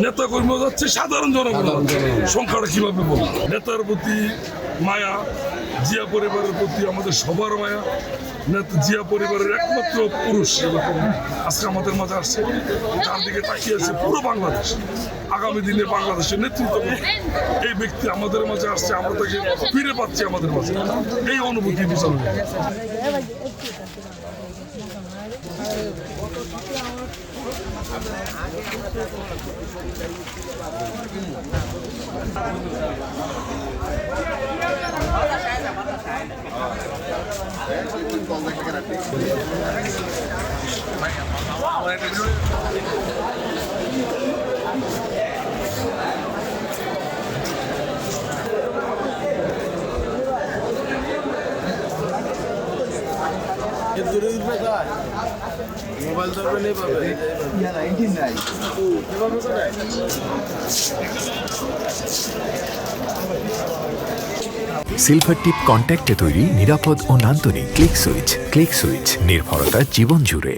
নেতা কর্মী যাচ্ছে সাধারণ জনগণ সংখ্যাটা কিভাবে বলবো। নেতার প্রতি মায়া, জিয়া পরিবারের প্রতি আমাদের সবার মায়া। জিয়া পরিবারের একমাত্র পুরুষ আজকে আমাদের মাঝে আসছে, যার দিকে তাকিয়ে আছে পুরো বাংলাদেশ। আগামী দিনে বাংলাদেশের নেতৃত্ব করবে এই ব্যক্তি আমাদের মাঝে আসছে, আমরা তাকে ফিরে পাচ্ছি আমাদের মাঝে, এই অনুভূতি বিশাল। মোবাইল ধরবে নেই পাবে সিলভার টিপ কন্ট্যাক্টে তৈরি নিরাপদ ও নান্দনিক ক্লিক সুইচ। নির্ভরতা জীবন জুড়ে।